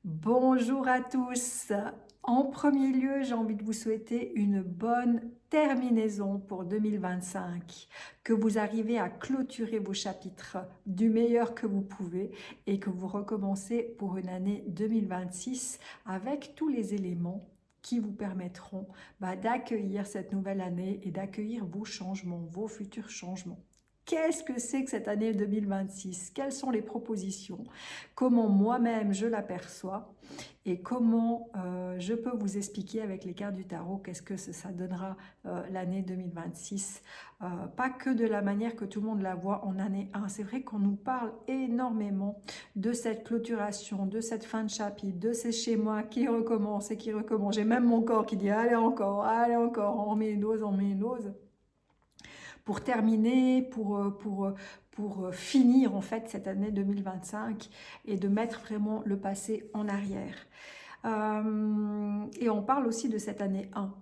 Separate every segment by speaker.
Speaker 1: Bonjour à tous. En premier lieu, j'ai envie de vous souhaiter une bonne terminaison pour 2025, que vous arrivez à clôturer vos chapitres du meilleur que vous pouvez et que vous recommencez pour une année 2026 avec tous les éléments qui vous permettront d'accueillir cette nouvelle année et d'accueillir vos changements, vos futurs changements. Qu'est-ce que c'est que cette année 2026? Quelles sont les propositions? Comment moi-même je l'aperçois et comment je peux vous expliquer avec les cartes du tarot qu'est-ce que ça donnera l'année 2026. Pas que de la manière que tout le monde la voit en année 1. C'est vrai qu'on nous parle énormément de cette clôturation, de cette fin de chapitre, de ces schémas qui recommencent et qui recommencent. J'ai même mon corps qui dit allez encore, on remet une dose, on met une dose pour terminer, pour finir en fait cette année 2025 et de mettre vraiment le passé en arrière. Et on parle aussi de cette année 1.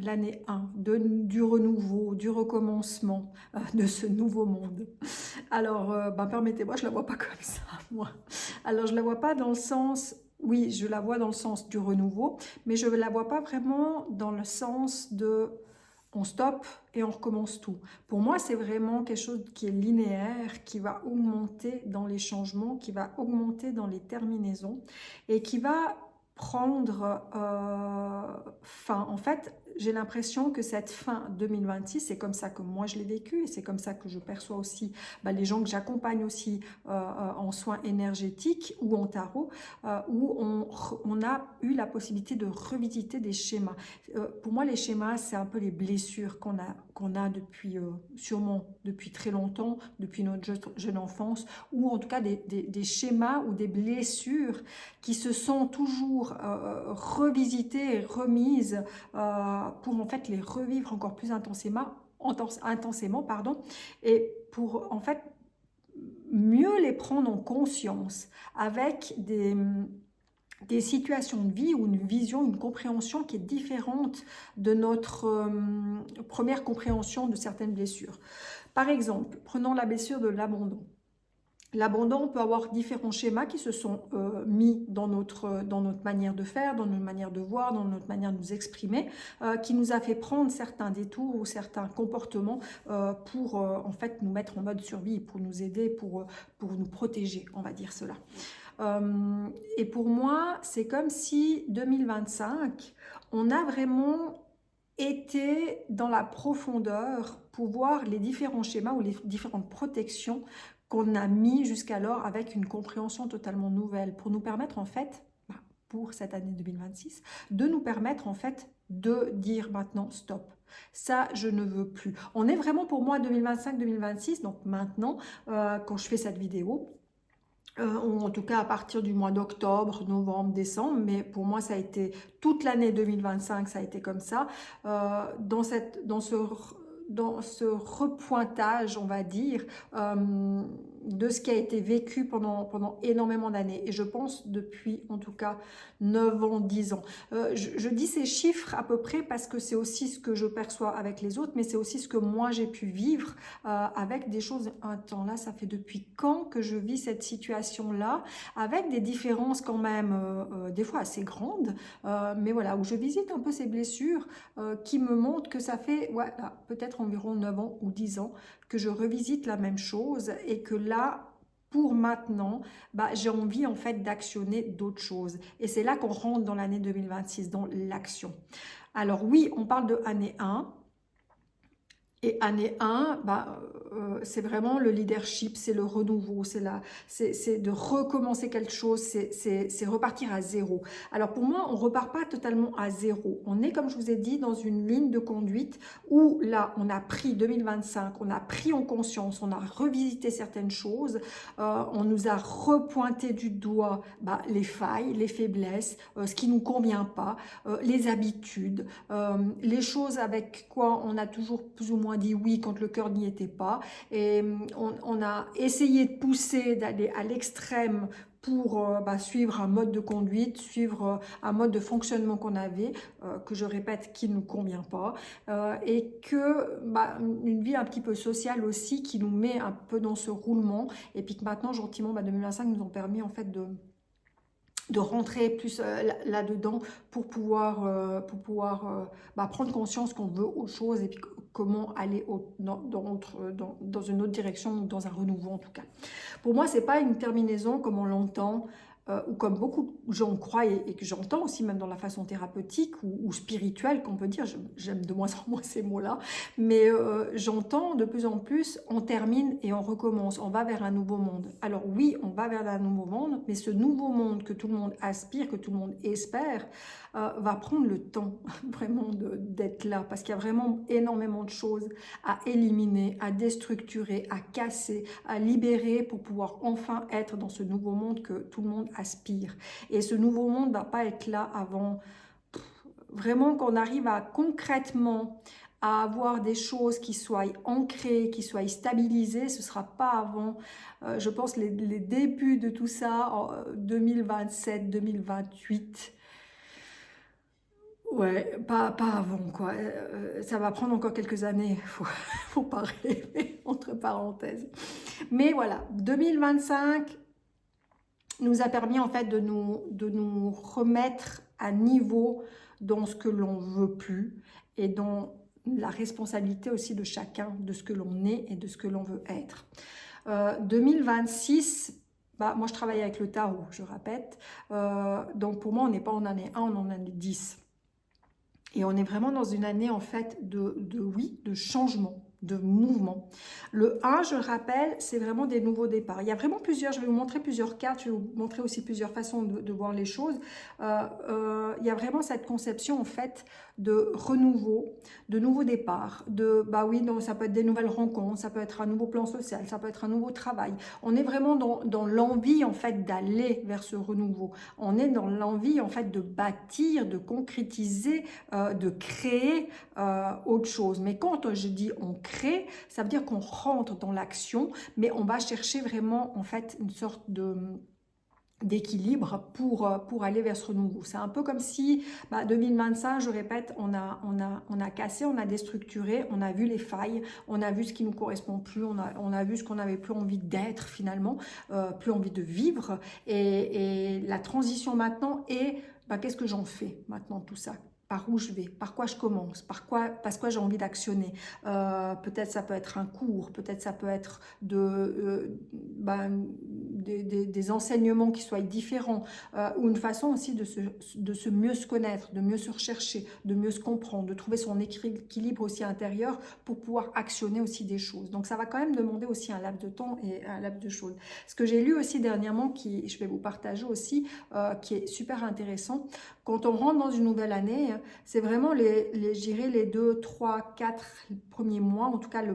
Speaker 1: L'année 1, du renouveau, du recommencement de ce nouveau monde. Alors, permettez-moi, je ne la vois pas comme ça, moi. Alors, je ne la vois pas dans le sens, oui, je la vois dans le sens du renouveau, mais je ne la vois pas vraiment dans le sens de on stoppe et on recommence tout. Pour moi, c'est vraiment quelque chose qui est linéaire, qui va augmenter dans les changements, qui va augmenter dans les terminaisons et qui va prendre fin. En fait, j'ai l'impression que cette fin 2026, c'est comme ça que moi je l'ai vécu et c'est comme ça que je perçois aussi les gens que j'accompagne aussi en soins énergétiques ou en tarot, où on a eu la possibilité de revisiter des schémas. Pour moi, les schémas, c'est un peu les blessures qu'on a depuis, sûrement depuis très longtemps, depuis notre jeune enfance, ou en tout cas des schémas ou des blessures qui se sont toujours revisitées et remises pour en fait les revivre encore plus intensément pardon, et pour en fait mieux les prendre en conscience avec des situations de vie ou une vision, une compréhension qui est différente de notre première compréhension de certaines blessures. Par exemple, prenons la blessure de l'abandon. L'abandon, on peut avoir différents schémas qui se sont mis dans notre manière de faire, dans notre manière de voir, dans notre manière de nous exprimer, qui nous a fait prendre certains détours ou certains comportements pour en fait nous mettre en mode survie, pour nous aider, pour nous protéger, on va dire cela. Et pour moi, c'est comme si 2025, on a vraiment été dans la profondeur pour voir les différents schémas ou les différentes protections qu'on a mis jusqu'alors avec une compréhension totalement nouvelle pour nous permettre en fait, pour cette année 2026, de nous permettre en fait de dire maintenant stop. Ça, je ne veux plus. On est vraiment pour moi 2025-2026, donc maintenant, quand je fais cette vidéo, ou en tout cas à partir du mois d'octobre, novembre, décembre, mais pour moi ça a été toute l'année 2025, ça a été comme ça, dans ce repointage, on va dire, de ce qui a été vécu pendant énormément d'années. Et je pense depuis, en tout cas, 9 ans, 10 ans. Je dis ces chiffres à peu près parce que c'est aussi ce que je perçois avec les autres, mais c'est aussi ce que moi j'ai pu vivre avec des choses. Attends, là, ça fait depuis quand que je vis cette situation-là, avec des différences quand même, des fois assez grandes, mais voilà, où je visite un peu ces blessures qui me montrent que ça fait peut-être environ 9 ans ou 10 ans que je revisite la même chose et que là, pour maintenant, j'ai envie en fait d'actionner d'autres choses. Et c'est là qu'on rentre dans l'année 2026, dans l'action. Alors oui, on parle de année 1. Et année 1, c'est vraiment le leadership, c'est le renouveau, c'est de recommencer quelque chose, c'est repartir à zéro. Alors pour moi, on ne repart pas totalement à zéro. On est, comme je vous ai dit, dans une ligne de conduite où là, on a pris 2025, on a pris en conscience, on a revisité certaines choses, on nous a repointé du doigt les failles, les faiblesses, ce qui ne nous convient pas, les habitudes, les choses avec quoi on a toujours plus ou moins dit oui quand le cœur n'y était pas. Et on a essayé de pousser, d'aller à l'extrême pour suivre un mode de conduite, suivre un mode de fonctionnement qu'on avait, que je répète, qui ne nous convient pas, et que une vie un petit peu sociale aussi qui nous met un peu dans ce roulement, et puis que maintenant, gentiment, 2025 nous ont permis en fait de rentrer plus là-dedans pour pouvoir, prendre conscience qu'on veut autre chose et puis comment aller dans une autre direction ou dans un renouveau en tout cas. Pour moi, c'est pas une terminaison comme on l'entend ou comme beaucoup de gens croient et que j'entends aussi même dans la façon thérapeutique ou spirituelle qu'on peut dire, j'aime de moins en moins ces mots-là, mais j'entends de plus en plus, on termine et on recommence, on va vers un nouveau monde. Alors oui, on va vers un nouveau monde, mais ce nouveau monde que tout le monde aspire, que tout le monde espère, va prendre le temps vraiment d'être là, parce qu'il y a vraiment énormément de choses à éliminer, à déstructurer, à casser, à libérer pour pouvoir enfin être dans ce nouveau monde que tout le monde aspire. Et ce nouveau monde ne va pas être là avant vraiment qu'on arrive à concrètement à avoir des choses qui soient ancrées, qui soient stabilisées. Ce ne sera pas avant, je pense, les débuts de tout ça, en 2027, 2028. Ouais, pas avant quoi. Ça va prendre encore quelques années, faut pas rêver, entre parenthèses. Mais voilà, 2025 nous a permis en fait de nous remettre à niveau dans ce que l'on veut plus et dans la responsabilité aussi de chacun de ce que l'on est et de ce que l'on veut être. 2026, moi je travaille avec le tarot, je répète, donc pour moi on n'est pas en année 1, on est en année 10. Et on est vraiment dans une année en fait de changement, de mouvement. Le 1, je rappelle, c'est vraiment des nouveaux départs. Il y a vraiment plusieurs, je vais vous montrer plusieurs cartes, je vais vous montrer aussi plusieurs façons de voir les choses. Il y a vraiment cette conception en fait de renouveau, de nouveaux départs, oui, non, ça peut être des nouvelles rencontres, ça peut être un nouveau plan social, ça peut être un nouveau travail. On est vraiment dans l'envie en fait d'aller vers ce renouveau. On est dans l'envie en fait de bâtir, de concrétiser, de créer autre chose. Mais quand je dis on crée, ça veut dire qu'on rentre dans l'action, mais on va chercher vraiment en fait une sorte d'équilibre pour aller vers ce renouveau. C'est un peu comme si 2025, je répète, on a cassé, on a déstructuré, on a vu les failles, on a vu ce qui nous correspond plus, on a vu ce qu'on n'avait plus envie d'être finalement, plus envie de vivre, et la transition maintenant est qu'est-ce que j'en fais maintenant de tout ça? Par où je vais, par quoi je commence, par quoi j'ai envie d'actionner. Peut-être ça peut être un cours, peut-être ça peut être des enseignements qui soient différents, ou une façon aussi de se mieux se connaître, de mieux se rechercher, de mieux se comprendre, de trouver son équilibre aussi intérieur pour pouvoir actionner aussi des choses. Donc ça va quand même demander aussi un laps de temps et un laps de choses. Ce que j'ai lu aussi dernièrement, qui je vais vous partager aussi, qui est super intéressant, quand on rentre dans une nouvelle année, c'est vraiment les 2, 3, 4 premiers mois, en tout cas la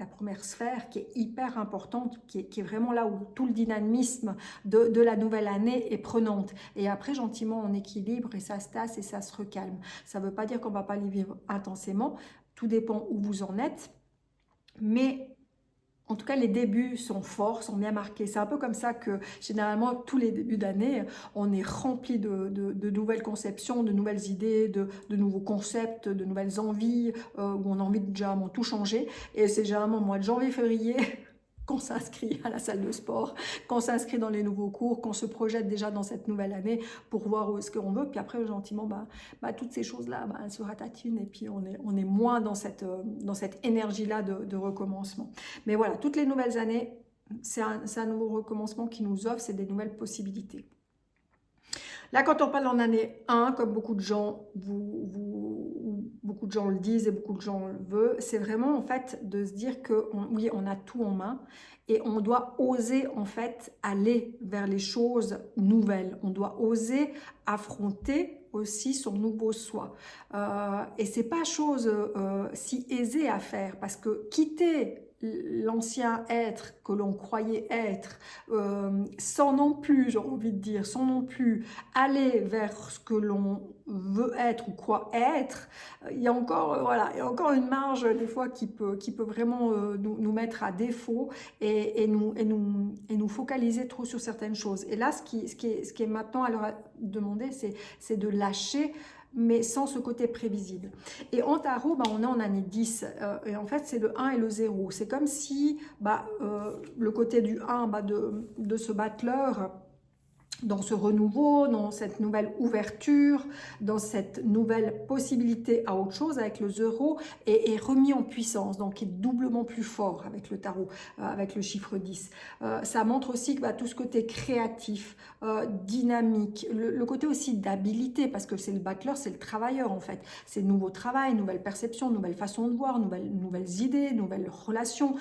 Speaker 1: première sphère qui est hyper importante, qui est vraiment là où tout le dynamisme de la nouvelle année est prenante. Et après, gentiment, on équilibre et ça se tasse et ça se recalme. Ça ne veut pas dire qu'on ne va pas les vivre intensément, tout dépend où vous en êtes, mais en tout cas, les débuts sont forts, sont bien marqués. C'est un peu comme ça que, généralement, tous les débuts d'année, on est rempli de nouvelles conceptions, de nouvelles idées, de nouveaux concepts, de nouvelles envies, où on a envie de généralement tout changer. Et c'est généralement au mois de janvier, février qu'on s'inscrit à la salle de sport, qu'on s'inscrit dans les nouveaux cours, qu'on se projette déjà dans cette nouvelle année pour voir où est-ce qu'on veut. Puis après, gentiment, toutes ces choses-là, elles se ratatinent et puis on est moins dans cette énergie-là de recommencement. Mais voilà, toutes les nouvelles années, c'est un nouveau recommencement qui nous offre, c'est des nouvelles possibilités. Là, quand on parle en année 1, comme beaucoup de gens le disent et beaucoup de gens le veulent, c'est vraiment en fait de se dire que oui, on a tout en main et on doit oser en fait aller vers les choses nouvelles. On doit oser affronter aussi son nouveau soi. Et c'est pas chose si aisée à faire parce que quitter l'ancien être que l'on croyait être, sans non plus, j'ai envie de dire, sans non plus aller vers ce que l'on veut être ou croit être, il y a encore, il y a encore une marge des fois qui peut vraiment nous mettre à défaut et nous focaliser trop sur certaines choses. Et là, ce qui est maintenant à leur demander, c'est de lâcher, mais sans ce côté prévisible. Et en tarot, on est en année 10, et en fait c'est le 1 et le 0. C'est comme si le côté du 1 de ce battleur, dans ce renouveau, dans cette nouvelle ouverture, dans cette nouvelle possibilité à autre chose avec le 0 est remis en puissance, donc est doublement plus fort avec le tarot, avec le chiffre 10. Ça montre aussi que tout ce côté créatif, dynamique, le côté aussi d'habilité, parce que c'est le battleur, c'est le travailleur en fait. C'est nouveau travail, nouvelle perception, nouvelle façon de voir, nouvelles idées, nouvelles relations.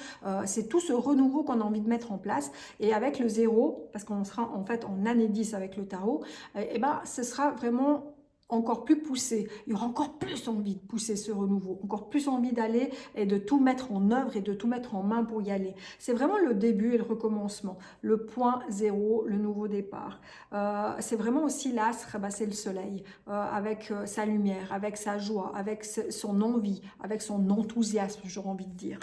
Speaker 1: C'est tout ce renouveau qu'on a envie de mettre en place. Et avec le 0, parce qu'on sera en fait en année 10 avec le tarot, et ce sera vraiment encore plus poussé. Il y aura encore plus envie de pousser ce renouveau, encore plus envie d'aller et de tout mettre en œuvre et de tout mettre en main pour y aller. C'est vraiment le début et le recommencement, le point 0, le nouveau départ. C'est vraiment aussi l'astre, c'est le soleil, avec sa lumière, avec sa joie, avec son envie, avec son enthousiasme, j'aurais envie de dire.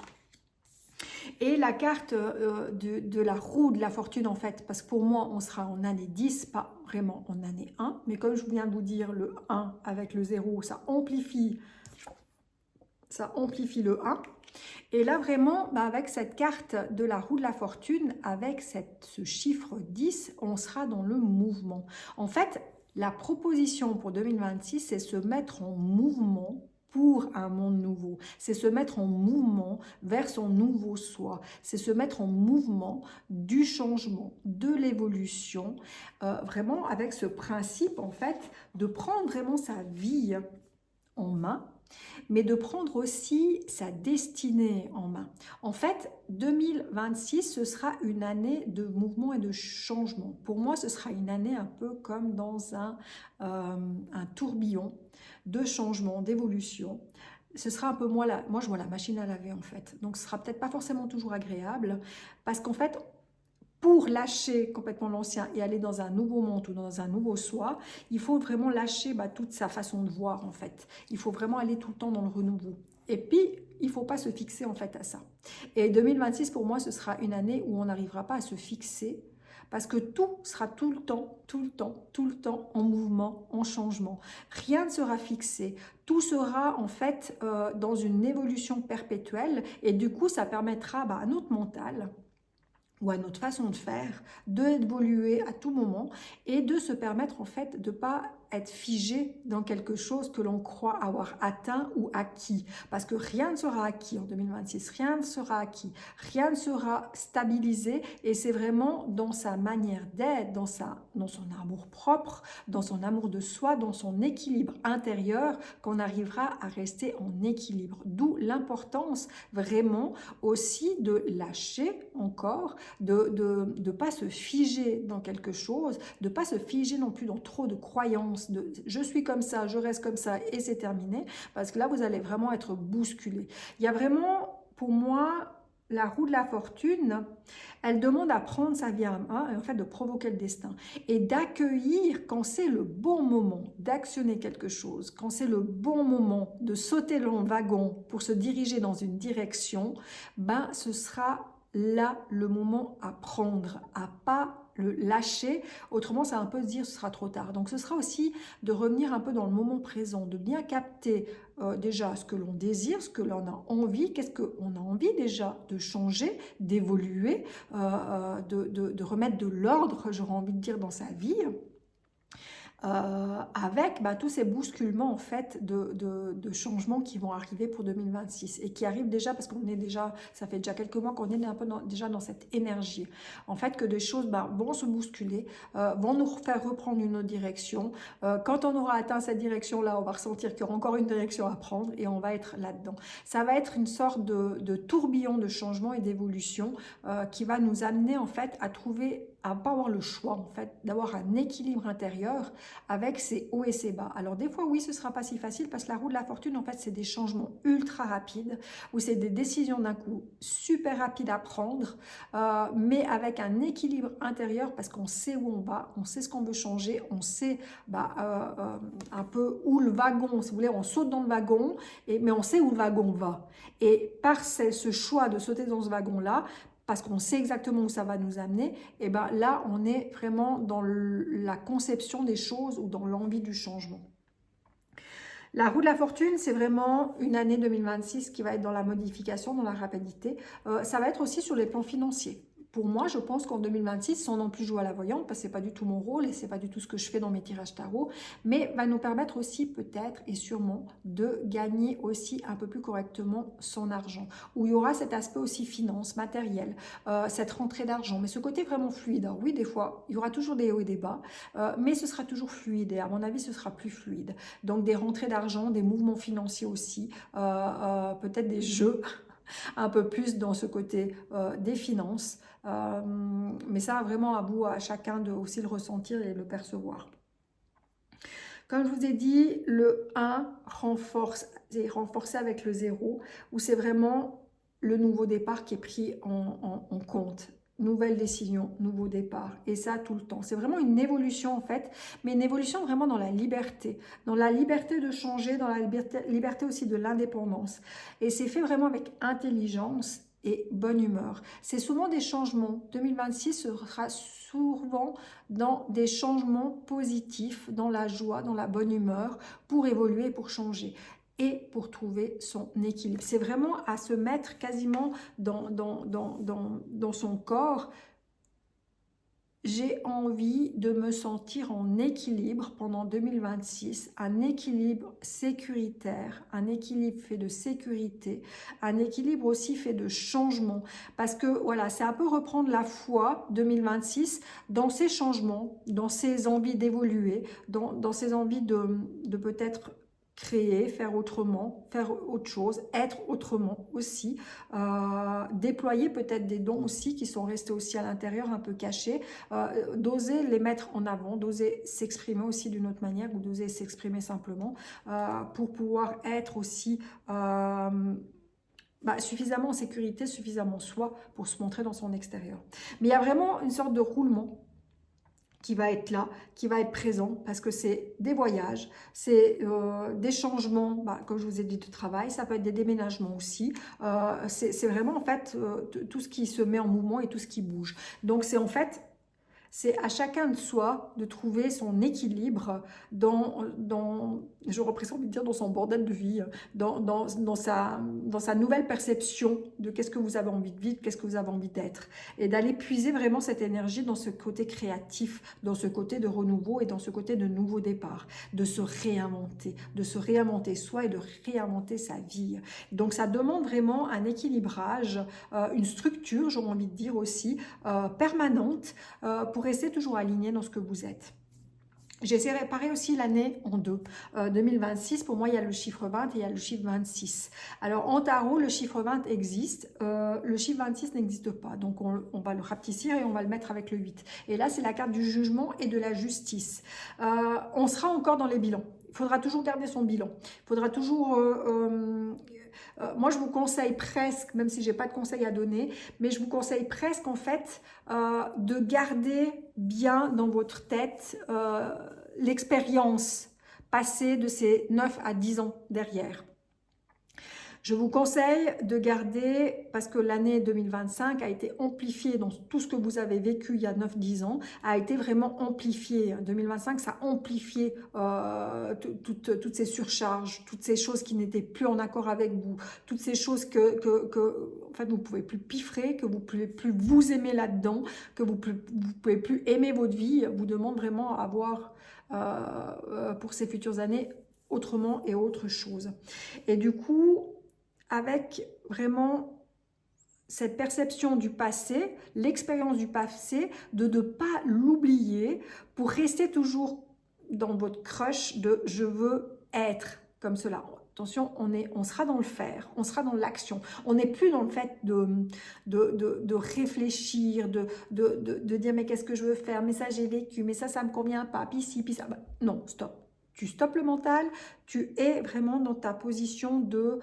Speaker 1: Et la carte de la roue de la fortune, en fait, parce que pour moi, on sera en année 10, pas vraiment en année 1. Mais comme je viens de vous dire, le 1 avec le 0, ça amplifie le 1. Et là, vraiment, avec cette carte de la roue de la fortune, avec ce chiffre 10, on sera dans le mouvement. En fait, la proposition pour 2026, c'est se mettre en mouvement pour un monde nouveau. C'est se mettre en mouvement vers son nouveau soi. C'est se mettre en mouvement du changement, de l'évolution, vraiment avec ce principe, en fait, de prendre vraiment sa vie en main, mais de prendre aussi sa destinée en main. En fait, 2026, ce sera une année de mouvement et de changement. Pour moi, ce sera une année un peu comme dans un tourbillon de changement, d'évolution. Ce sera un peu moi je vois la machine à laver en fait. Donc ce sera peut-être pas forcément toujours agréable parce qu'en fait, pour lâcher complètement l'ancien et aller dans un nouveau monde ou dans un nouveau soi, il faut vraiment lâcher toute sa façon de voir en fait. Il faut vraiment aller tout le temps dans le renouveau. Et puis, il ne faut pas se fixer en fait à ça. Et 2026 pour moi, ce sera une année où on n'arrivera pas à se fixer parce que tout sera tout le temps en mouvement, en changement. Rien ne sera fixé. Tout sera en fait dans une évolution perpétuelle et du coup, ça permettra à notre mental ou à notre façon de faire, d'évoluer à tout moment et de se permettre en fait de ne pas être figé dans quelque chose que l'on croit avoir atteint ou acquis. Parce que rien ne sera acquis en 2026, rien ne sera acquis, rien ne sera stabilisé et c'est vraiment dans sa manière d'être, dans son amour propre, dans son amour de soi, dans son équilibre intérieur qu'on arrivera à rester en équilibre. D'où l'importance vraiment aussi de lâcher encore, de ne pas se figer dans quelque chose, de ne pas se figer non plus dans trop de croyances, de je suis comme ça, je reste comme ça et c'est terminé, parce que là vous allez vraiment être bousculé. Il y a vraiment pour moi la roue de la fortune, elle demande à prendre sa vie en main et en fait de provoquer le destin et d'accueillir quand c'est le bon moment d'actionner quelque chose, quand c'est le bon moment de sauter dans le wagon pour se diriger dans une direction, ce sera là le moment à prendre, à pas le lâcher, autrement ça va un peu se dire ce sera trop tard. Donc ce sera aussi de revenir un peu dans le moment présent, de bien capter déjà ce que l'on désire, ce que l'on a envie, qu'est-ce qu'on a envie déjà de changer, d'évoluer, de remettre de l'ordre, j'aurais envie de dire, dans sa vie. Avec tous ces bousculements en fait de changements qui vont arriver pour 2026 et qui arrivent déjà parce qu'on est déjà, ça fait déjà quelques mois qu'on est un peu déjà dans cette énergie en fait que des choses vont se bousculer, vont nous faire reprendre une autre direction. Quand on aura atteint cette direction là, on va ressentir qu'il y aura encore une direction à prendre et on va être là-dedans. Ça va être une sorte de tourbillon de changement et d'évolution qui va nous amener en fait à trouver, à pas avoir le choix en fait, d'avoir un équilibre intérieur avec ses hauts et ses bas. Alors des fois oui, ce sera pas si facile parce que la roue de la fortune en fait c'est des changements ultra rapides ou c'est des décisions d'un coup super rapides à prendre, mais avec un équilibre intérieur parce qu'on sait où on va, on sait ce qu'on veut changer, on sait un peu où le wagon, si vous voulez, on saute dans le wagon, mais on sait où le wagon va. Et par ce choix de sauter dans ce wagon là, parce qu'on sait exactement où ça va nous amener, et là, on est vraiment dans la conception des choses ou dans l'envie du changement. La roue de la fortune, c'est vraiment une année 2026 qui va être dans la modification, dans la rapidité. Ça va être aussi sur les plans financiers. pour moi, je pense qu'en 2026, sans non plus jouer à la voyante, parce que c'est pas du tout mon rôle et c'est pas du tout ce que je fais dans mes tirages tarot, mais va nous permettre aussi peut-être et sûrement de gagner aussi un peu plus correctement son argent, où il y aura cet aspect aussi finance, matériel, cette rentrée d'argent, mais ce côté vraiment fluide. Alors oui, des fois, il y aura toujours des hauts et des bas, mais ce sera toujours fluide et à mon avis, ce sera plus fluide. Donc des rentrées d'argent, des mouvements financiers aussi, peut-être des jeux un peu plus dans ce côté des finances. Mais ça, vraiment à vous, à chacun de aussi le ressentir et le percevoir. Comme je vous ai dit, le 1 renforce, c'est renforcé avec le 0, où c'est vraiment le nouveau départ qui est pris en compte. Nouvelle décision, nouveau départ, et ça tout le temps. C'est vraiment une évolution en fait, mais une évolution vraiment dans la liberté de changer, dans la liberté aussi de l'indépendance. Et c'est fait vraiment avec intelligence et bonne humeur. C'est souvent des changements. 2026 sera souvent dans des changements positifs, dans la joie, dans la bonne humeur, pour évoluer, pour changer et pour trouver son équilibre. C'est vraiment à se mettre quasiment dans son corps. J'ai envie de me sentir en équilibre pendant 2026, un équilibre sécuritaire, un équilibre fait de sécurité, un équilibre aussi fait de changement. Parce que voilà, c'est un peu reprendre la foi 2026 dans ces changements, dans ces envies d'évoluer, dans ces envies de peut-être créer, faire autrement, faire autre chose, être autrement aussi, déployer peut-être des dons aussi qui sont restés aussi à l'intérieur un peu cachés, d'oser les mettre en avant, d'oser s'exprimer aussi d'une autre manière ou d'oser s'exprimer simplement pour pouvoir être aussi suffisamment en sécurité, suffisamment soi pour se montrer dans son extérieur. Mais il y a vraiment une sorte de roulement qui va être là, qui va être présent, parce que c'est des voyages, c'est des changements, comme je vous ai dit, de travail, ça peut être des déménagements aussi, c'est vraiment en fait tout ce qui se met en mouvement et tout ce qui bouge. Donc c'est en fait, c'est à chacun de soi de trouver son équilibre j'aurais presque envie de dire, dans son bordel de vie, dans sa nouvelle perception de qu'est-ce que vous avez envie de vivre, qu'est-ce que vous avez envie d'être. Et d'aller puiser vraiment cette énergie dans ce côté créatif, dans ce côté de renouveau et dans ce côté de nouveau départ, de se réinventer soi et de réinventer sa vie. Donc ça demande vraiment un équilibrage, une structure, j'aurais envie de dire aussi, permanente, pour rester toujours aligné dans ce que vous êtes. J'ai séparé aussi l'année en deux. 2026, pour moi, il y a le chiffre 20 et il y a le chiffre 26. Alors, en tarot, le chiffre 20 existe, le chiffre 26 n'existe pas. Donc, on va le rapetissir et on va le mettre avec le 8. Et là, c'est la carte du jugement et de la justice. On sera encore dans les bilans. Il faudra toujours garder son bilan. Il faudra toujours... moi, je vous conseille presque, même si je n'ai pas de conseils à donner, mais je vous conseille presque en fait de garder bien dans votre tête l'expérience passée de ces 9 à 10 ans derrière. Je vous conseille de garder, parce que l'année 2025 a été amplifiée dans tout ce que vous avez vécu il y a 9-10 ans, a été vraiment amplifiée. 2025, ça a amplifié toutes ces surcharges, toutes ces choses qui n'étaient plus en accord avec vous, toutes ces choses que en fait, vous ne pouvez plus piffrer, que vous ne pouvez plus vous aimer là-dedans, que vous ne pouvez plus aimer votre vie, vous demande vraiment à avoir pour ces futures années autrement et autre chose. Et du coup, avec vraiment cette perception du passé, l'expérience du passé, de ne pas l'oublier pour rester toujours dans votre crush de « je veux être comme cela ». Attention, on sera dans le faire, on sera dans l'action. On n'est plus dans le fait de réfléchir, de dire « mais qu'est-ce que je veux faire ? Mais ça j'ai vécu, mais ça me convient pas, puis ci, puis ça. » Non, stop. Tu stoppes le mental, tu es vraiment dans ta position de...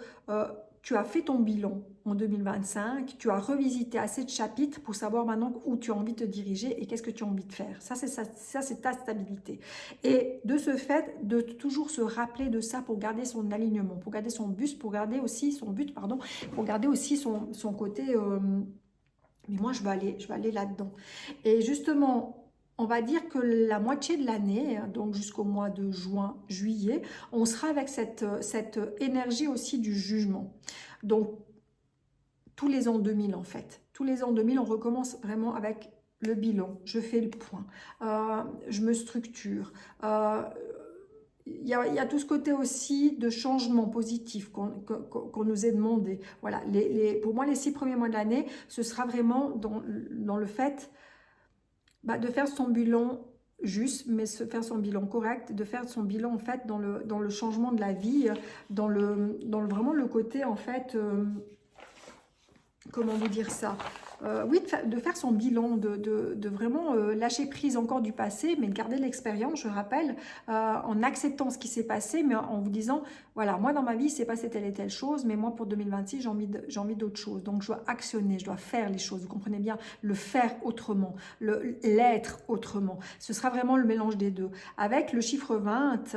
Speaker 1: tu as fait ton bilan en 2025, tu as revisité assez de chapitres pour savoir maintenant où tu as envie de te diriger et qu'est-ce que tu as envie de faire. Ça, c'est ta stabilité. Et de ce fait, de toujours se rappeler de ça pour garder son alignement, pour garder son but, pour garder aussi son côté... mais moi, je vais aller là-dedans. Et justement... on va dire que la moitié de l'année, donc jusqu'au mois de juin, juillet, on sera avec cette énergie aussi du jugement. Donc, tous les ans 2000 en fait. tous les ans 2000, on recommence vraiment avec le bilan. Je fais le point, je me structure. Il y a tout ce côté aussi de changement positif qu'on nous est demandé. Voilà, pour moi, les 6 premiers mois de l'année, ce sera vraiment dans le fait de faire son bilan juste, mais faire son bilan correct, de faire son bilan en fait dans le changement de la vie, vraiment le côté en fait, comment vous dire ça, oui, de faire son bilan, de vraiment lâcher prise encore du passé, mais de garder l'expérience, je rappelle, en acceptant ce qui s'est passé, mais en vous disant, voilà, moi dans ma vie, il s'est passé telle et telle chose, mais moi pour 2026, j'ai envie d'autre chose. Donc je dois actionner, je dois faire les choses, vous comprenez bien, le faire autrement, l'être autrement. Ce sera vraiment le mélange des deux. Avec le chiffre 20,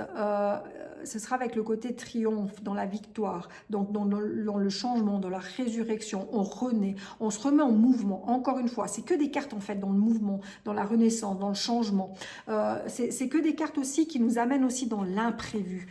Speaker 1: ce sera avec le côté triomphe, dans la victoire, donc dans le changement, dans la résurrection, on renaît, on se remet en mouvement. Encore une fois, c'est que des cartes en fait dans le mouvement, dans la renaissance, dans le changement. C'est que des cartes aussi qui nous amènent aussi dans l'imprévu.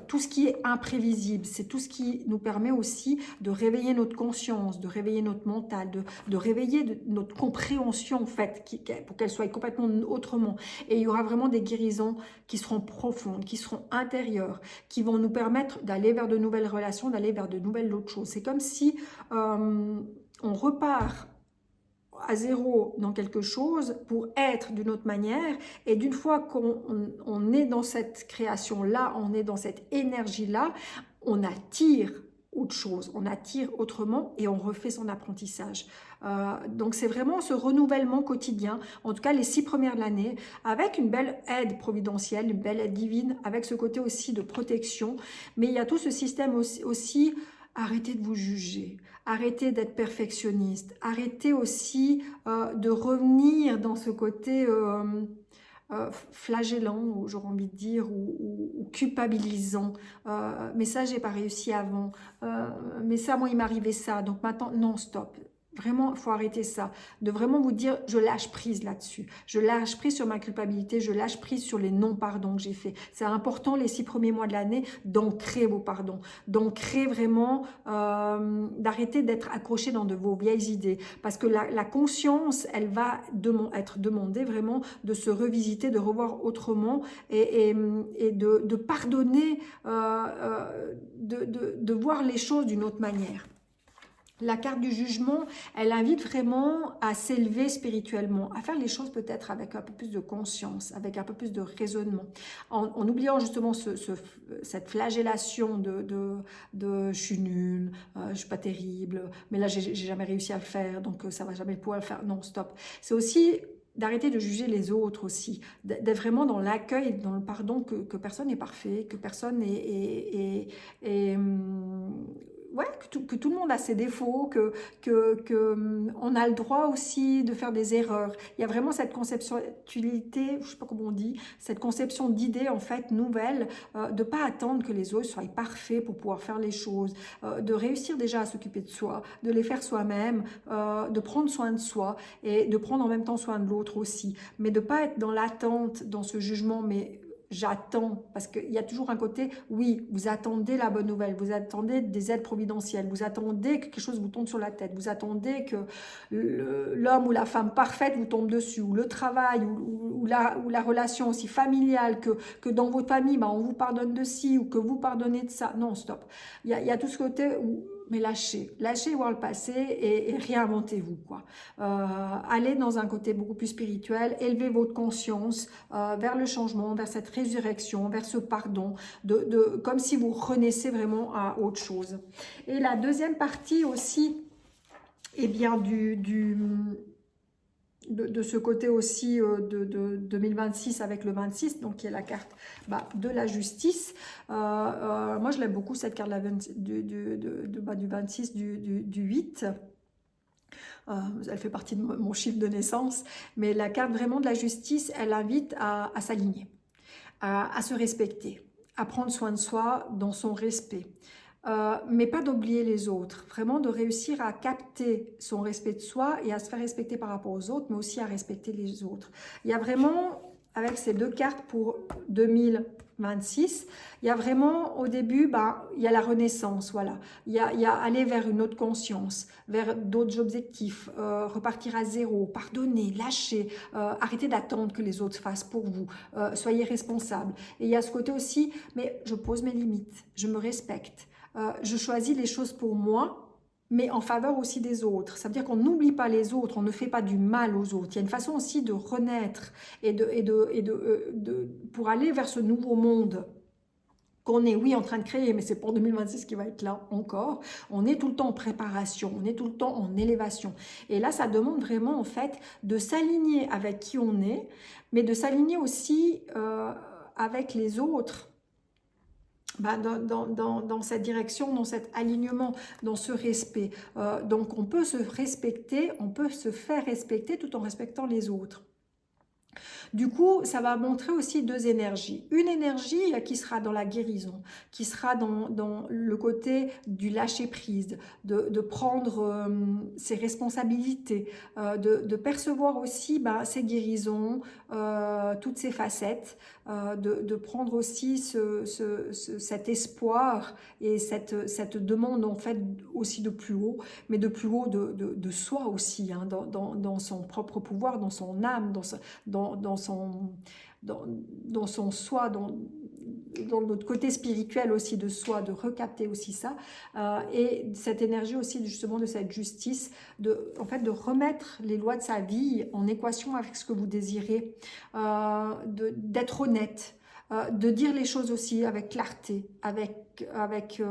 Speaker 1: Tout ce qui est imprévisible, c'est tout ce qui nous permet aussi de réveiller notre conscience, de réveiller notre mental, de réveiller notre compréhension en fait, pour qu'elle soit complètement autrement. Et il y aura vraiment des guérisons qui seront profondes, qui seront intérieures, qui vont nous permettre d'aller vers de nouvelles relations, d'aller vers de nouvelles autres choses. C'est comme si on repart à zéro dans quelque chose pour être d'une autre manière, et d'une fois qu'on est dans cette création-là, on est dans cette énergie-là, on attire autre chose, on attire autrement et on refait son apprentissage. Donc c'est vraiment ce renouvellement quotidien, en tout cas les 6 premières de l'année, avec une belle aide providentielle, une belle aide divine, avec ce côté aussi de protection, mais il y a tout ce système aussi. Arrêtez de vous juger, arrêtez d'être perfectionniste, arrêtez aussi de revenir dans ce côté flagellant, j'aurais envie de dire, ou culpabilisant. Mais ça, j'ai pas réussi avant. Mais ça, moi, il m'arrivait ça. Donc maintenant, non, stop. Vraiment, il faut arrêter ça. De vraiment vous dire, je lâche prise là-dessus. Je lâche prise sur ma culpabilité, je lâche prise sur les non-pardons que j'ai faits. C'est important, les 6 premiers mois de l'année, d'ancrer vos pardons. D'ancrer vraiment, d'arrêter d'être accroché dans de vos vieilles idées. Parce que la conscience, elle va être demandée vraiment de se revisiter, de revoir autrement et de pardonner, de voir les choses d'une autre manière. La carte du jugement, elle invite vraiment à s'élever spirituellement, à faire les choses peut-être avec un peu plus de conscience, avec un peu plus de raisonnement, en oubliant justement cette flagellation de je suis nulle, je suis pas terrible, mais là j'ai jamais réussi à le faire, donc ça va jamais pouvoir le faire. Non, stop. C'est aussi d'arrêter de juger les autres aussi, d'être vraiment dans l'accueil, dans le pardon, que personne n'est parfait, que personne est ouais, que tout le monde a ses défauts, on a le droit aussi de faire des erreurs. Il y a vraiment cette conceptualité, je sais pas comment on dit, cette conception d'idées en fait nouvelle, de pas attendre que les autres soient parfaits pour pouvoir faire les choses, de réussir déjà à s'occuper de soi, de les faire soi-même, de prendre soin de soi et de prendre en même temps soin de l'autre aussi, mais de pas être dans l'attente, dans ce jugement, mais j'attends, parce qu'il y a toujours un côté, oui, vous attendez la bonne nouvelle, vous attendez des aides providentielles, vous attendez que quelque chose vous tombe sur la tête, vous attendez que l'homme ou la femme parfaite vous tombe dessus, ou le travail, ou la relation aussi familiale, que dans votre famille, on vous pardonne de ci, ou que vous pardonnez de ça. Non, stop. Il y a tout ce côté où mais lâchez voir le passé et réinventez-vous, quoi. Allez dans un côté beaucoup plus spirituel, élevez votre conscience vers le changement, vers cette résurrection, vers ce pardon, comme si vous renaissez vraiment à autre chose. Et la deuxième partie aussi, eh bien, de ce côté aussi de 2026 avec le 26, donc qui est la carte de la justice. Moi, je l'aime beaucoup, cette carte du 26, du 8. Elle fait partie de mon chiffre de naissance, mais la carte vraiment de la justice, elle invite à s'aligner, à se respecter, à prendre soin de soi dans son respect. Mais pas d'oublier les autres, vraiment de réussir à capter son respect de soi et à se faire respecter par rapport aux autres, mais aussi à respecter les autres. Il y a vraiment avec ces deux cartes pour 2026. Il y a vraiment, au début, il y a la renaissance, voilà. Il y a aller vers une autre conscience, vers d'autres objectifs, repartir à zéro, pardonner, lâcher, arrêter d'attendre que les autres fassent pour vous, soyez responsable. Et il y a ce côté aussi, mais je pose mes limites, je me respecte, je choisis les choses pour moi, mais en faveur aussi des autres. Ça veut dire qu'on n'oublie pas les autres, on ne fait pas du mal aux autres. Il y a une façon aussi de renaître et pour aller vers ce nouveau monde qu'on est, oui, en train de créer, mais c'est pour 2026 qui va être là encore. On est tout le temps en préparation, on est tout le temps en élévation. Et là, ça demande vraiment, en fait, de s'aligner avec qui on est, mais de s'aligner aussi avec les autres. Dans cette direction, dans cet alignement, dans ce respect. Donc on peut se respecter, on peut se faire respecter tout en respectant les autres. Du coup, ça va montrer aussi deux énergies. Une énergie qui sera dans la guérison, qui sera dans le côté du lâcher-prise, de prendre ses responsabilités, de percevoir aussi ses guérisons, toutes ses facettes, de prendre aussi cet espoir et cette demande en fait aussi de plus haut, mais de plus haut de soi aussi, hein, dans son propre pouvoir, dans son âme, dans son soi, dans notre côté spirituel aussi de soi, de recapter aussi ça, et cette énergie aussi justement de cette justice, en fait de remettre les lois de sa vie en équation avec ce que vous désirez, d'être honnête, de dire les choses aussi avec clarté, avec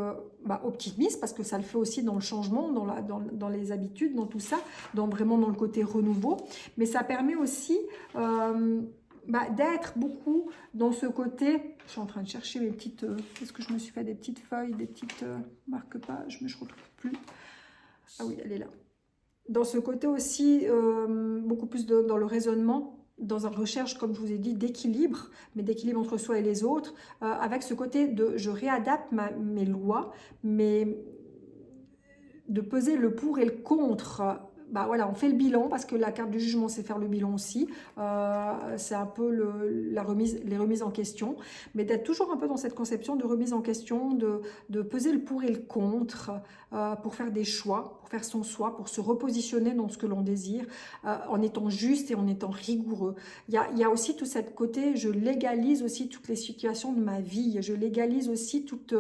Speaker 1: optimisme, parce que ça le fait aussi dans le changement, dans les habitudes, dans tout ça, vraiment dans le côté renouveau, mais ça permet aussi d'être beaucoup dans ce côté. Je suis en train de chercher mes petites, est-ce que je me suis fait des petites feuilles, des petites marque-pages, mais je ne retrouve plus. Ah oui, elle est là. Dans ce côté aussi, beaucoup plus dans le raisonnement, dans une recherche, comme je vous ai dit, d'équilibre, mais d'équilibre entre soi et les autres, avec ce côté de je réadapte mes lois, mais de peser le pour et le contre. Voilà, on fait le bilan, parce que la carte du jugement, c'est faire le bilan aussi. C'est un peu les remises en question, mais d'être toujours un peu dans cette conception de remise en question, de peser le pour et le contre, pour faire des choix, pour faire son soi, pour se repositionner dans ce que l'on désire, en étant juste et en étant rigoureux. Il y a aussi tout ce côté, je légalise aussi toutes les situations de ma vie, je légalise aussi toutes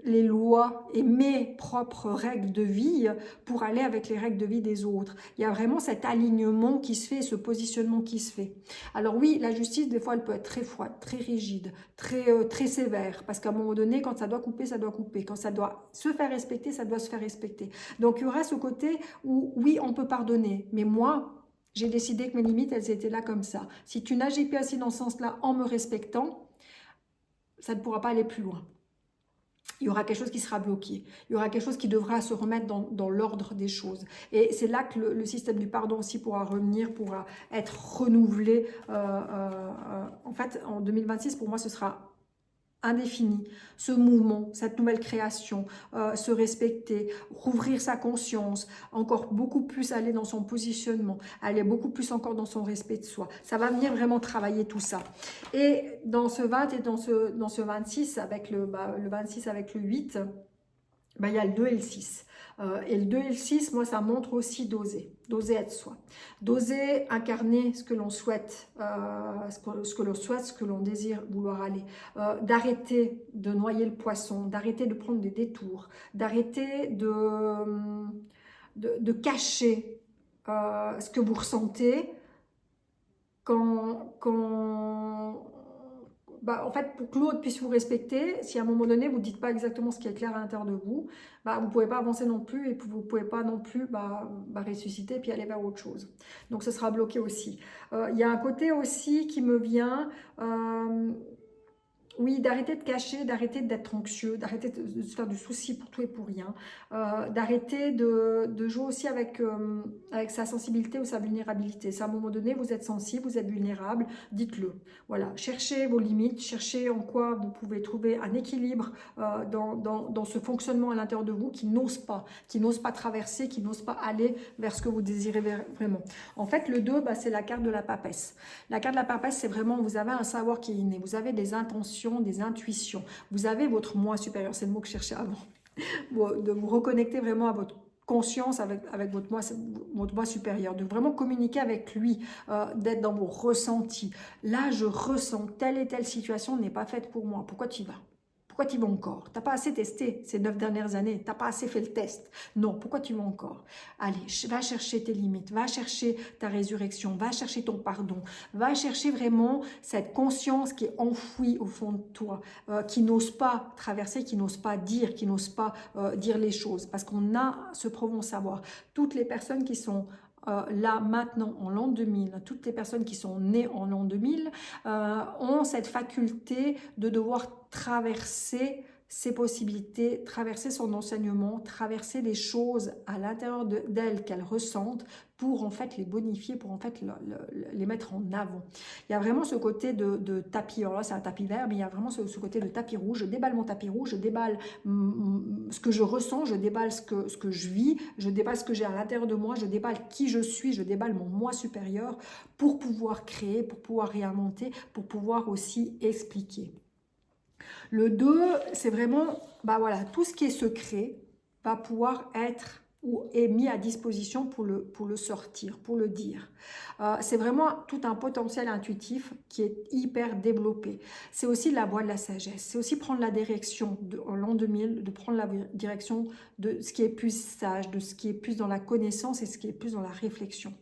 Speaker 1: les lois et mes propres règles de vie pour aller avec les règles de vie des autres. Il y a vraiment cet alignement qui se fait, ce positionnement qui se fait. Alors oui, la justice, des fois, elle peut être très froide, très rigide, très sévère, parce qu'à un moment donné, quand ça doit couper, ça doit couper. Quand ça doit se faire respecter, ça doit se faire respecter. Donc, il y aura ce côté où, oui, on peut pardonner, mais moi, j'ai décidé que mes limites, elles étaient là comme ça. Si tu n'agis pas assez dans ce sens-là en me respectant, ça ne pourra pas aller plus loin. Il y aura quelque chose qui sera bloqué. Il y aura quelque chose qui devra se remettre dans l'ordre des choses. Et c'est là que le système du pardon aussi pourra revenir, pourra être renouvelé. En fait, en 2026, pour moi, ce sera indéfini, ce mouvement, cette nouvelle création, se respecter, rouvrir sa conscience, encore beaucoup plus aller dans son positionnement, aller beaucoup plus encore dans son respect de soi. Ça va venir vraiment travailler tout ça. Et dans ce 20 et dans ce 26, avec le 26 avec le 8, il y a le 2 et le 6. Et le 2 et le 6, moi, ça montre aussi d'oser être soi, d'oser incarner ce que l'on souhaite, ce que l'on désire vouloir aller, d'arrêter de noyer le poisson, d'arrêter de prendre des détours, d'arrêter de cacher ce que vous ressentez en fait, pour que l'autre puisse vous respecter, si à un moment donné, vous ne dites pas exactement ce qui est clair à l'intérieur de vous, vous ne pouvez pas avancer non plus, et vous ne pouvez pas non plus ressusciter et puis aller vers autre chose. Donc, ce sera bloqué aussi. Il y a un côté aussi qui me vient Oui, d'arrêter de cacher, d'arrêter d'être anxieux, d'arrêter de se faire du souci pour tout et pour rien, d'arrêter de jouer aussi avec sa sensibilité ou sa vulnérabilité. Si à un moment donné, vous êtes sensible, vous êtes vulnérable, dites-le. Voilà, cherchez vos limites, cherchez en quoi vous pouvez trouver un équilibre dans ce fonctionnement à l'intérieur de vous qui n'ose pas traverser, qui n'ose pas aller vers ce que vous désirez vraiment. En fait, le 2, bah, c'est la carte de la papesse. La carte de la papesse, c'est vraiment, vous avez un savoir qui est inné, vous avez des intentions, des intuitions. Vous avez votre moi supérieur, c'est le mot que je cherchais avant. De vous reconnecter vraiment à votre conscience avec votre moi supérieur, de vraiment communiquer avec lui, d'être dans vos ressentis. Là, je ressens telle et telle situation n'est pas faite pour moi. Pourquoi tu y vas? Pourquoi tu y vas encore? T'as pas assez testé ces 9 dernières années. T'as pas assez fait le test. Non, pourquoi tu y vas encore? Allez, va chercher tes limites. Va chercher ta résurrection. Va chercher ton pardon. Va chercher vraiment cette conscience qui est enfouie au fond de toi, qui n'ose pas traverser, qui n'ose pas dire, qui n'ose pas dire les choses. Parce qu'on a ce profond savoir. Toutes les personnes qui sont là maintenant en l'an 2000, toutes les personnes qui sont nées en l'an 2000 ont cette faculté de devoir traverser ses possibilités, traverser son enseignement, traverser les choses à l'intérieur d'elles qu'elles ressentent pour en fait les bonifier, pour en fait les mettre en avant. Il y a vraiment ce côté de tapis, alors là c'est un tapis vert, mais il y a vraiment ce côté de tapis rouge. Je déballe mon tapis rouge, je déballe ce que je ressens, je déballe ce que je vis, je déballe ce que j'ai à l'intérieur de moi, je déballe qui je suis, je déballe mon moi supérieur pour pouvoir créer, pour pouvoir réinventer, pour pouvoir aussi expliquer. Le 2, c'est vraiment, bah voilà, tout ce qui est secret va pouvoir être ou est mis à disposition pour le sortir, pour le dire. C'est vraiment tout un potentiel intuitif qui est hyper développé. C'est aussi la voie de la sagesse. C'est aussi prendre la direction, en l'an 2000, de prendre la direction de ce qui est plus sage, de ce qui est plus dans la connaissance et ce qui est plus dans la réflexion.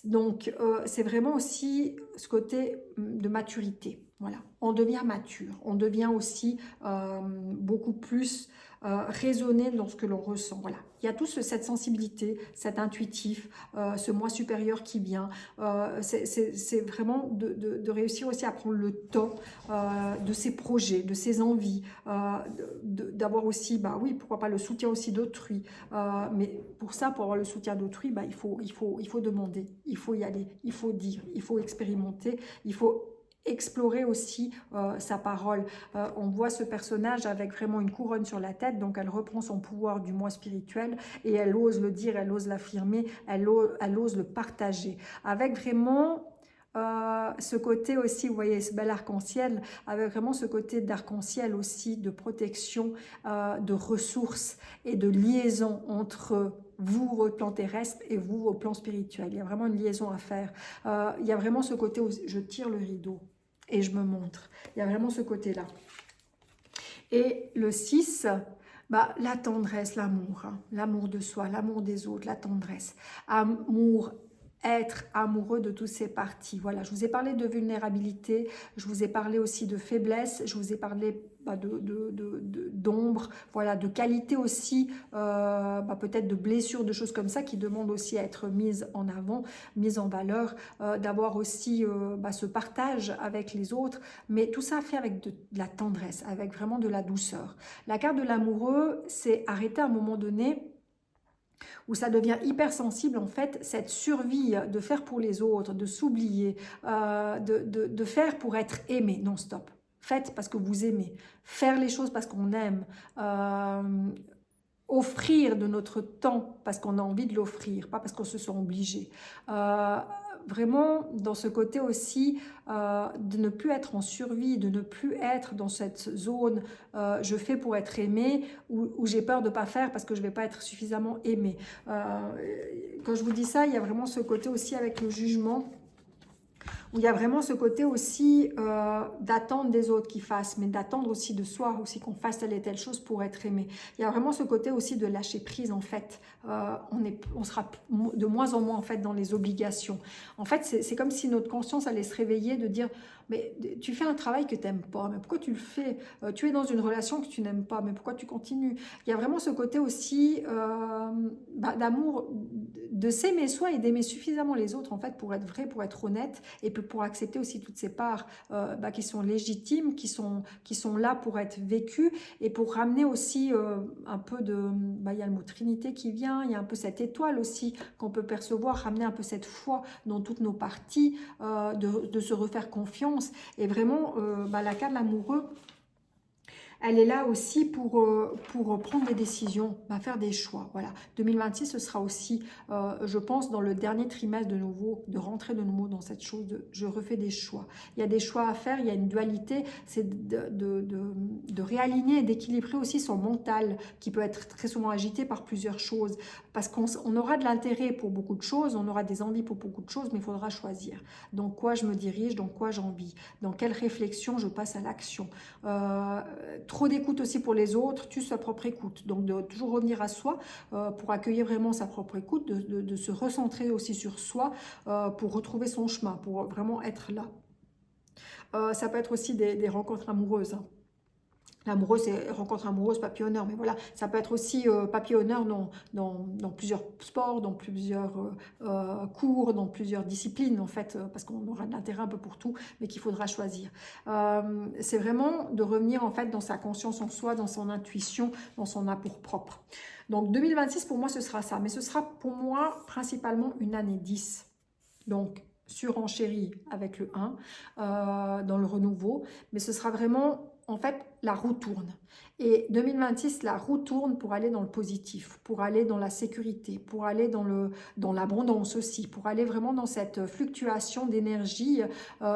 Speaker 1: Donc, c'est vraiment aussi ce côté de maturité. Voilà, on devient mature, on devient aussi beaucoup plus raisonné dans ce que l'on ressent. Voilà, il y a toute cette sensibilité, cet intuitif, ce moi supérieur qui vient. C'est vraiment de réussir aussi à prendre le temps de ses projets, de ses envies, d'avoir aussi, bah oui, pourquoi pas le soutien aussi d'autrui. Mais pour ça, pour avoir le soutien d'autrui, bah, il faut demander, il faut y aller, il faut dire, il faut expérimenter, il faut explorer aussi sa parole. On voit ce personnage avec vraiment une couronne sur la tête, donc elle reprend son pouvoir du moi spirituel et elle ose le dire, elle ose l'affirmer, elle ose le partager. Avec vraiment ce côté aussi, vous voyez ce bel arc-en-ciel, avec vraiment ce côté d'arc-en-ciel aussi, de protection, de ressources et de liaison entre vous, votre plan terrestre, et vous, au plan spirituel. Il y a vraiment une liaison à faire. Il y a vraiment ce côté où je tire le rideau et je me montre. Il y a vraiment ce côté-là. Et le 6, bah, la tendresse, l'amour. Hein. L'amour de soi, l'amour des autres, la tendresse. Amour, être amoureux de toutes ces parties. Voilà, je vous ai parlé de vulnérabilité, je vous ai parlé aussi de faiblesse, je vous ai parlé bah, d'ombre, voilà, de qualité aussi, bah, peut-être de blessures, de choses comme ça qui demandent aussi à être mises en avant, mises en valeur, d'avoir aussi bah, ce partage avec les autres, mais tout ça fait avec de la tendresse, avec vraiment de la douceur. La carte de l'amoureux, c'est arrêter à un moment donné où ça devient hypersensible en fait, cette survie de faire pour les autres, de s'oublier, de faire pour être aimé, non stop. Faites parce que vous aimez, faire les choses parce qu'on aime, offrir de notre temps parce qu'on a envie de l'offrir, pas parce qu'on se sent obligé. Vraiment dans ce côté aussi de ne plus être en survie, de ne plus être dans cette zone je fais pour être aimé ou j'ai peur de ne pas faire parce que je ne vais pas être suffisamment aimé. Quand je vous dis ça, il y a vraiment ce côté aussi avec le jugement où il y a vraiment ce côté aussi d'attendre des autres qu'ils fassent, mais d'attendre aussi de soi, aussi qu'on fasse telle et telle chose pour être aimé. Il y a vraiment ce côté aussi de lâcher prise en fait. On sera de moins en moins en fait dans les obligations. En fait, c'est comme si notre conscience allait se réveiller de dire mais tu fais un travail que tu n'aimes pas, mais pourquoi tu le fais? Tu es dans une relation que tu n'aimes pas, mais pourquoi tu continues? Il y a vraiment ce côté aussi d'amour, de s'aimer soi et d'aimer suffisamment les autres en fait pour être vrai, pour être honnête et pour accepter aussi toutes ces parts qui sont légitimes, qui sont là pour être vécues et pour ramener aussi un peu de... il y a le mot Trinité qui vient, il y a un peu cette étoile aussi qu'on peut percevoir, ramener un peu cette foi dans toutes nos parties, de se refaire confiance. Et vraiment, la carte de l'amoureux, elle est là aussi pour prendre des décisions, faire des choix. Voilà. 2026, ce sera aussi, je pense, dans le dernier trimestre de nouveau, de rentrer de nouveau dans cette chose de je refais des choix. Il y a des choix à faire, il y a une dualité, c'est de réaligner et d'équilibrer aussi son mental, qui peut être très souvent agité par plusieurs choses. Parce qu'on aura de l'intérêt pour beaucoup de choses, on aura des envies pour beaucoup de choses, mais il faudra choisir. Dans quoi je me dirige, dans quoi j'envie, dans quelle réflexion je passe à l'action. Trop d'écoute aussi pour les autres, tue sa propre écoute. Donc de toujours revenir à soi pour accueillir vraiment sa propre écoute, de se recentrer aussi sur soi pour retrouver son chemin, pour vraiment être là. Ça peut être aussi des rencontres amoureuses. Hein. L'amoureux, c'est rencontre amoureuse, papillonneur, mais voilà, ça peut être aussi papillonneur dans plusieurs sports, dans plusieurs cours, dans plusieurs disciplines, en fait, parce qu'on aura de l'intérêt un peu pour tout, mais qu'il faudra choisir. C'est vraiment de revenir, en fait, dans sa conscience en soi, dans son intuition, dans son amour-propre. Donc, 2026, pour moi, ce sera ça, mais ce sera pour moi, principalement, une année 10. Donc, surenchérie avec le 1, dans le renouveau, mais ce sera vraiment... En fait, la roue tourne. Et 2026, la roue tourne pour aller dans le positif, pour aller dans la sécurité, pour aller dans l'abondance aussi, pour aller vraiment dans cette fluctuation d'énergie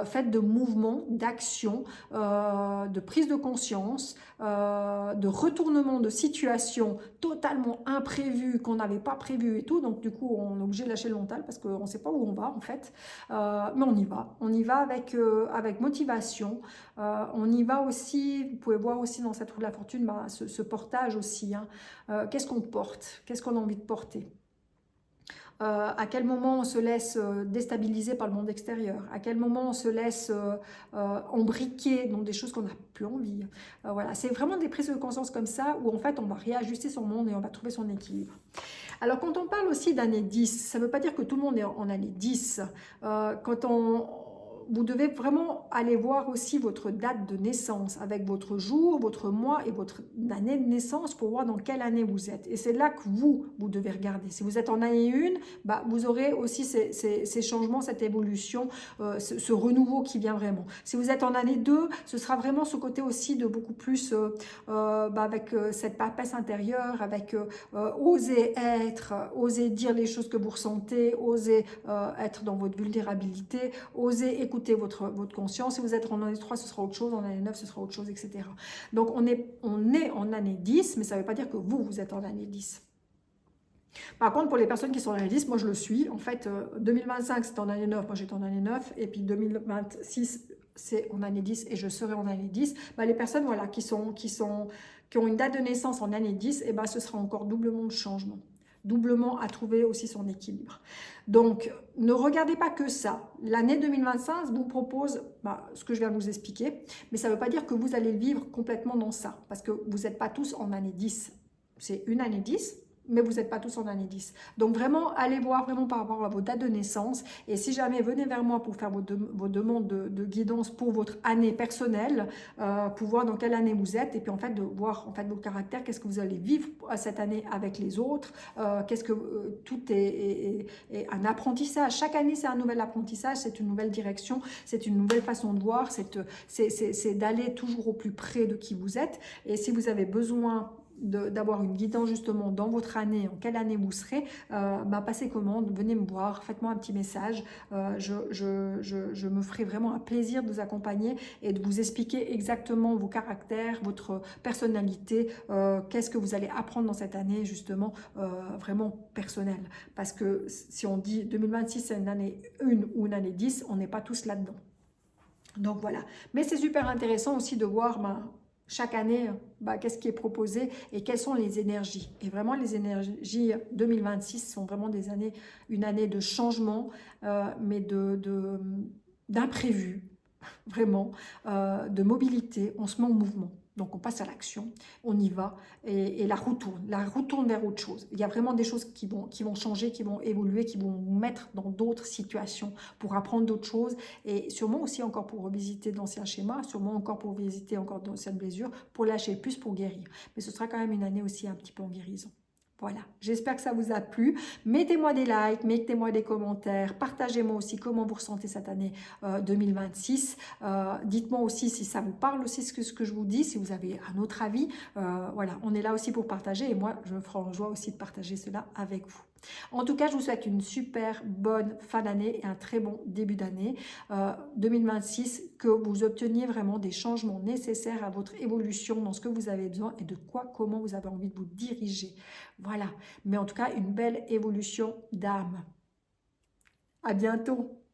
Speaker 1: faite de mouvements, d'actions, de prise de conscience, de retournement de situations totalement imprévues, qu'on n'avait pas prévues et tout. Donc du coup, on est obligé de lâcher le mental parce qu'on ne sait pas où on va en fait. Mais on y va. On y va avec motivation. On y va aussi, vous pouvez voir aussi dans cette roue de la fortune, ce portage aussi. Hein. Qu'est-ce qu'on porte? Qu'est-ce qu'on a envie de porter? À quel moment on se laisse déstabiliser par le monde extérieur? À quel moment on se laisse embriquer dans des choses qu'on n'a plus envie? Voilà, c'est vraiment des prises de conscience comme ça où en fait on va réajuster son monde et on va trouver son équilibre. Alors quand on parle aussi d'année 10, ça ne veut pas dire que tout le monde est en année 10. Vous devez vraiment aller voir aussi votre date de naissance avec votre jour, votre mois et votre année de naissance pour voir dans quelle année vous êtes. Et c'est là que vous devez regarder. Si vous êtes en année 1, vous aurez aussi ces changements, cette évolution, ce renouveau qui vient vraiment. Si vous êtes en année 2, ce sera vraiment ce côté aussi de beaucoup plus avec cette papesse intérieure, avec oser être, oser dire les choses que vous ressentez, oser être dans votre vulnérabilité, oser écouter votre conscience. Si vous êtes en année 3, ce sera autre chose, en année 9, ce sera autre chose, etc. Donc on est en année 10, mais ça ne veut pas dire que vous êtes en année 10. Par contre, pour les personnes qui sont en année 10, moi je le suis. En fait, 2025, c'est en année 9, moi j'étais en année 9, et puis 2026, c'est en année 10, et je serai en année 10. Les personnes voilà, qui ont une date de naissance en année 10, ce sera encore doublement de changement. Doublement à trouver aussi son équilibre. Donc, ne regardez pas que ça. L'année 2025 vous propose ce que je viens de vous expliquer, mais ça ne veut pas dire que vous allez vivre complètement dans ça, parce que vous n'êtes pas tous en année 10. C'est une année 10, mais vous n'êtes pas tous en année 10. Donc vraiment, allez voir vraiment par rapport à vos dates de naissance. Et si jamais, venez vers moi pour faire vos demandes de guidance pour votre année personnelle, pour voir dans quelle année vous êtes, et puis en fait de voir en fait vos caractères, qu'est-ce que vous allez vivre cette année avec les autres, qu'est-ce que tout est un apprentissage. Chaque année, c'est un nouvel apprentissage, c'est une nouvelle direction, c'est une nouvelle façon de voir, c'est d'aller toujours au plus près de qui vous êtes. Et si vous avez besoin d'avoir une guidance justement dans votre année, en quelle année vous serez, passez commande, venez me voir, faites-moi un petit message, je me ferai vraiment un plaisir de vous accompagner et de vous expliquer exactement vos caractères, votre personnalité, qu'est-ce que vous allez apprendre dans cette année justement vraiment personnelle, parce que si on dit 2026 c'est une année 1 ou une année 10, on n'est pas tous là-dedans. Donc voilà, mais c'est super intéressant aussi de voir chaque année, qu'est-ce qui est proposé et quelles sont les énergies. Et vraiment, les énergies 2026 sont vraiment une année de changement, mais d'imprévu, vraiment, de mobilité. On se met en mouvement. Donc on passe à l'action, on y va et la roue tourne vers autre chose. Il y a vraiment des choses qui vont changer, qui vont évoluer, qui vont vous mettre dans d'autres situations pour apprendre d'autres choses et sûrement aussi encore pour revisiter d'anciens schémas, sûrement encore pour visiter encore d'anciennes blessures, pour lâcher plus, pour guérir. Mais ce sera quand même une année aussi un petit peu en guérison. Voilà, j'espère que ça vous a plu. Mettez-moi des likes, mettez-moi des commentaires, partagez-moi aussi comment vous ressentez cette année 2026. Dites-moi aussi si ça vous parle aussi ce que je vous dis, si vous avez un autre avis. Voilà, on est là aussi pour partager et moi, je me ferai en joie aussi de partager cela avec vous. En tout cas, je vous souhaite une super bonne fin d'année et un très bon début d'année 2026, que vous obteniez vraiment des changements nécessaires à votre évolution dans ce que vous avez besoin et de quoi, comment vous avez envie de vous diriger. Voilà, mais en tout cas, une belle évolution d'âme. À bientôt.